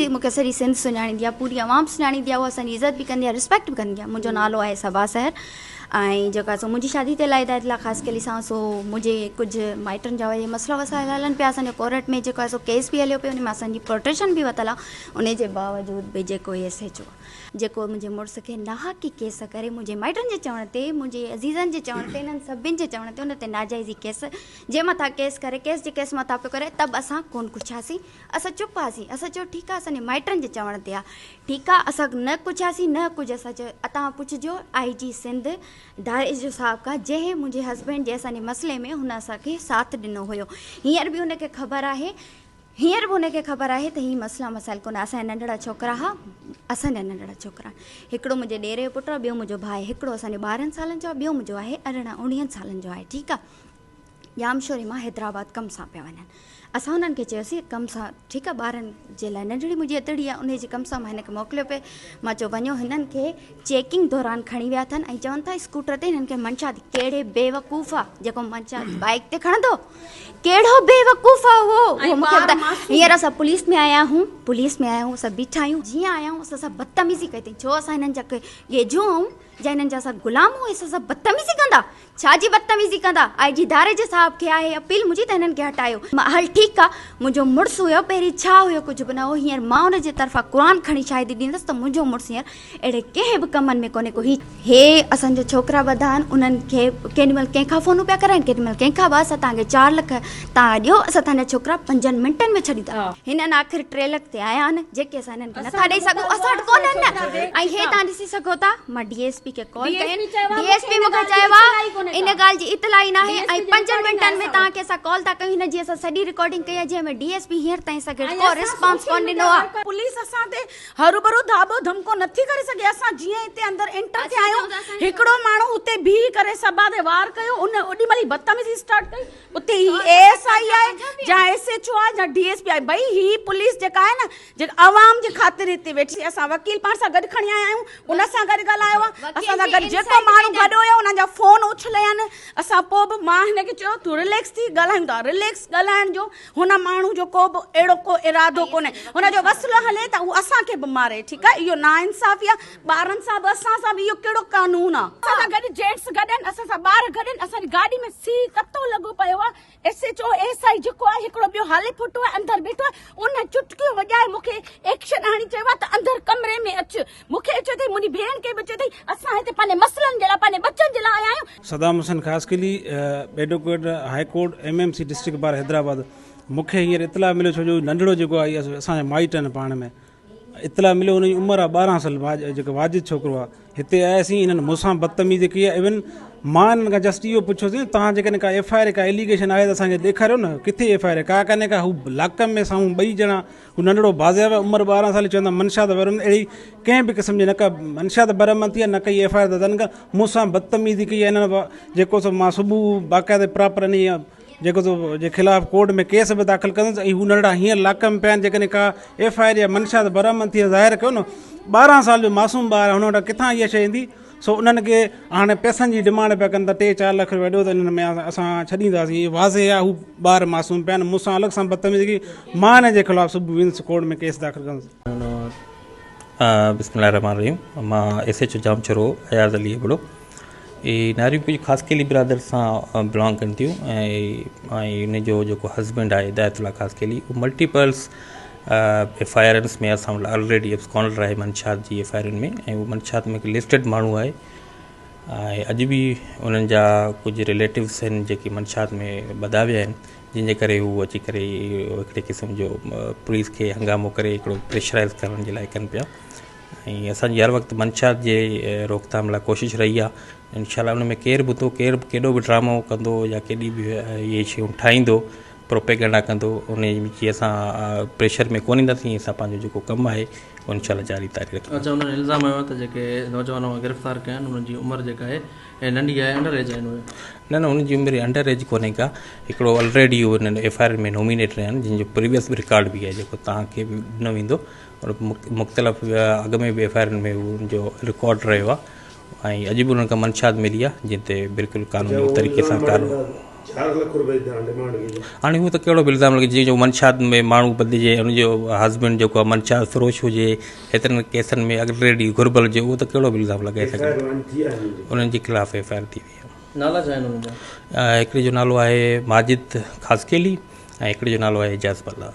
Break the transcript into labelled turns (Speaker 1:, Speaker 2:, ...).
Speaker 1: जी मूंखे सॼी सिंध सुञाणींदी आहे, पूरी आवाम सुञाणींदी आहे, उहा असांजी इज़त बि कंदी आहे, रिस्पेक्ट बि कंदी आहे। मुंहिंजो नालो आहे सबा सहर ऐं जेका सो मुंहिंजी शादी ते लाइ हिदायत लाइ ख़ासि करे सां सो मुंहिंजे कुझु माइटनि जा वरी मसला वसाइल हलनि पिया, असांजे कोर्ट में जेको आहे सो केस बि हलियो पियो, उन में असांजी प्रोटेक्शन बि वरितल आहे। उन जे बावजूदि बि जेको SHO जेको मुंहिंजे मुड़ुस खे नाहक़ी केस करे मुंहिंजे माइटनि जे चवण ते, मुंहिंजे अज़ीज़नि जे चवण ते, इन्हनि सभिनि जे चवण ते उन ते नाजाइज़ी केस जे मथां केस करे, केस जे केस मथां पियो करे, तब असां कोन कुछासीं, असां चुप हुआसीं। असां चयो ठीकु आहे, असांजे माइटनि जे चवण ते आहे, ठीकु आहे, असां न कुछासीं न कुझु। असां चयो तव्हां पुछिजो IG सिंध दारेजो साहब खां, जंहिं मुंहिंजे हस्बैंड जे असांजे मसइले में हुन असांखे साथ ॾिनो हुयो। हींअर बि हुनखे ख़बर आहे, त हीअ मसइला मसाइल कोन, असांजा नंढड़ा छोकिरा हा, असांजा नंढड़ा छोकिरा, हिकिड़ो मुंहिंजे ॾेर जो पुटु आहे, ॿियो मुंहिंजो भाउ आहे, हिकिड़ो असांजे 12 सालनि जो आहे, ॿियो मुंहिंजो आहे 18-19 सालनि जो आहे। ठीकु आहे, जामशोरी मां हैदराबाद कम सां पिया वञनि। असां हुननि खे चयोसीं कम सां, ठीकु आहे, ॿारनि जे लाइ नंढड़ी मुंहिंजी अतड़ी आहे, उन जे कम सां मां हिनखे मोकिलियो पिए। मां चयो वञो, हिननि खे चेकिंग दौरान खणी विया अथनि ऐं चवनि था स्कूटर ते हिननि खे मंशात, कहिड़े बेवकूफ़ आहे जेको मंशात बाइक ते खणंदो, कहिड़ो बेवकूफ़ आहे उहो मूंखे ॿुधाए। हींअर असां पुलिस में आया आहियूं, असां बीठा आहियूं, जीअं आया आहियूं असां सभु बदतमीज़ी कई अथई। छो असां हिननि जा गेझो आहियूं या हिननि जा असां गुलाम हुए, असां सभु बदतमीज़ी कंदा, छाजी बदतमीज़ी कंदा? IG दारेजे साहब खे आहे अपील मुंहिंजी, त हिननि खे हटायो। हल ठीकु आहे, मुंहिंजो मुड़ुसु हुयो पहिरीं छा हुयो, कुझु बि न हो, हींअर मां हुन जे तरफ़ां क़ुर खणी शायदि ॾींदसि त मुंहिंजो मुड़ुसु हींअर अहिड़े कंहिं बि कमनि में कोन्हे को। हे असांजा छोकिरा वधा आहिनि, उन्हनि खे केॾीमहिल कंहिंखां फ़ोनूं पिया कराइनि, केॾीमहिल कंहिंखां बि, असां तव्हांखे 4 लख तव्हां ॾियो, असां तव्हांजा छोकिरा 5 मिंटनि में छॾी था। हिननि आख़िर 3 लख ते आया आहिनि, जेके असां हिननि खे नथा ॾेई सघूं, असां वटि कोन्हनि न। ऐं हे तव्हां ॾिसी सघो था, मां DSP खे कॉल कयनि, DSP मूंखे चयो आहे इन ॻाल्हि जी इतलाई न आहे, ऐं 5 मिंटनि में तव्हांखे असां कॉल था कयूं। हिन जी असां सॼी रिकॉर्डिंग कई आहे, जंहिंमें DSP हींअर ताईं सॻे को रिस्पॉन्स कोन ॾिनो आहे।
Speaker 2: पुलिस असां ते हरूभरू धाबो धमको नथी करे सघे। असां जीअं हिते अंदरि एंटर थिया आहियूं, हिकिड़ो माण्हू हुते बीह करे सबा ते वार कयो, उन ओॾी महिल बदतमीज़ी स्टार्ट कई। उते ही ASI आहे या SHO आहे या DSP आहे, भई ही पुलिस जेका आहे न, जेका आवाम जे ख़ातिर हिते वेठी। असां वकील पाण सां गॾु खणी आया आहियूं, उन सां गॾु ॻाल्हायो आहे, असां सां गॾु जेको माण्हू गॾु हुयो उन्हनि जा फ़ोन उछलिया आहिनि। असां पोइ बि मां हिनखे चयो तूं रिलैक्स थी ॻाल्हायूं था, रिलैक्स ॻाल्हाइण जो हुन माण्हू जो को बि अहिड़ो को इरादो कोन्हे, हुनजो वसलो हले त उहो असांखे बि मारे। ठीकु आहे, इहो नाइंसाफ़ी आहे, ॿारनि सां बि असां सां बि इहो कहिड़ो कानून आहे? असां सां गॾु जेंट्स गॾु आहिनि, असां सां ॿार गॾु आहिनि, असांजी गाॾी में सी कतो लॻो पियो आहे। SHO ASI जेको आहे हिकिड़ो ॿियो हाले फुटो आहे, अंदरि बीठो आहे, उन चुटकियूं वॼाए मूंखे एक्शन हणी चयो आहे त अंदरि कमरे में अचु। मूंखे चयो अथई, मुंहिंजी भेण खे बि चयो अथई, असां हिते पंहिंजे मसइलनि जे लाइ, पंहिंजे बच्चनि जे लाइ आया आहियूं।
Speaker 3: Saddam Hussain Khaskheli advocate high court MMC district bar Hyderabad. मूंखे हींअर इतला मिलियो, छो जो नंढड़ो जेको आहे इहा असांजा माइट आहिनि, पाण में इतला मिलियो, हुनजी उमिरि आहे 12 साल, जेको वाजिद छोकिरो आहे। हिते आयासीं, हिननि मूंसां बदतमीज़ी कई आहे। इवन मां हिननि खां जस्ट इहो पुछियोसीं, तव्हां जेकॾहिं का FIR का एलिगेशन आहे त असांखे ॾेखारियो न, किथे FIR का कने का। हू लाक में साम्हूं 2 ॼणा, हू नंढड़ो बाज़ियाब उमिरि 12 साल, चवंदा मनशात बरम, अहिड़ी कंहिं बि क़िस्म जी न का मनशात बरामद थी आहे, न कई FIR त तन खां मूंसां बदतमीज़ी कई आहे हिननि। जेको सो मां सुबुह बाक़ाइदे प्रॉपर इन जेको जे ख़िलाफ़ु कोर्ट में केस बि दाख़िल कंदुसि, ऐं हू नंढड़ा हींअर लाक में पिया आहिनि। जेकॾहिं का FIR या मनशात बरामद थी ज़ाहिर कयो न, 12 साल जो मासूम ॿार आहे, हुन वटि किथां इहा शइ ईंदी? सो उन्हनि खे हाणे पैसनि जी डिमांड पिया कनि था, 3-4 लख रुपया ॾियो त हिन में असां छॾींदासीं। इहो वाज़े आहे, हू ॿार मासूम पिया आहिनि, मूंसां अलॻि सां बदतमीज़ी की। मां हिन जे ख़िलाफ़ु सुबुह वेंदुसि कोर्ट में केस दाख़िल कंदुसि।
Speaker 4: बिस्मिल्लाहिर्रहमानिर्रहीम। मां SHO जामचोरो अयाज़ अली हिकिड़ो नारियूं कुझु ख़ासकेली बिरादर सां बिलोंग कनि थियूं, ऐं हुनजो जेको हस्बैंड आहे हिदायतुल्ला ख़ासकेली, उहो मल्टीपल्स FIRs में असां वटि ऑलरेडी एब्सकॉन्डर आहे मंशात जी FIR में, ऐं उहो मंशात में हिकु लिस्टेड माण्हू आहे। ऐं अॼु बि उन्हनि जा कुझु रिलेटिव्स आहिनि जेके मंशात में ॿधा विया आहिनि, जंहिंजे करे हू अची करे हिकिड़े क़िस्म जो पुलिस खे हंगामो करे हिकिड़ो प्रेशराइज़ करण जे लाइ कनि पिया। ऐं असांजी हर वक़्तु मंशात जे रोकथाम लाइ कोशिशि रही आहे। इंशाल्लाह उन में केरु बि केरु केॾो बि ड्रामो कंदो या केॾी बि इहे शयूं ठाहींदो, प्रोपेगेंडा कंदो, उन जी असां प्रेशर में कोन ईंदासीं। असां पंहिंजो जेको कमु आहे उहो इंशाल्लाह जारी तारी रखूं।
Speaker 5: अच्छा, उन्हनि इल्ज़ाम आयो त जेके नौजवान गिरफ़्तार कया आहिनि उन्हनि जी उमिरि जेका आहे नंढी आहे, अंडर एज आहिनि उहे?
Speaker 4: न, उनजी उमिरि अंडर एज कोन्हे का। हिकिड़ो ऑलरेडी उहो हिननि FIR में नॉमिनेट रहिया आहिनि, जंहिंजो प्रीवियस बि रिकॉर्ड बि आहे, जेको तव्हांखे बि ॾिनो वेंदो। और मुख़्तलिफ़ अॻ में बि FIR में उनजो रिकॉर्ड रहियो आहे, ऐं अॼु बि उन्हनि खां मंशात मिली आहे, जिते बिल्कुलु कानूनी तरीक़े सां
Speaker 6: 4 लाख रुपए डिमांड कई।
Speaker 4: हाणे हू त कहिड़ो बि इल्ज़ाम लॻे जीअं जो मनशाद में माण्हू बदिजे हुनजो हस्बैंड जेको आहे मनशाद फिरोश हुजे हेतिरनि केसनि में ऑलरेडी घुर्बल हुजे उहो त कहिड़ो बि इल्ज़ाम लॻाए सघे उन्हनि जे ख़िलाफ़ु FIR थी वई आहे।
Speaker 5: नाला छा आहिनि हुननि जा?
Speaker 4: हिकिड़े जो नालो आहे माजिद ख़ासकेली ऐं हिकिड़े जो नालो आहे एजाज़ बल्ला।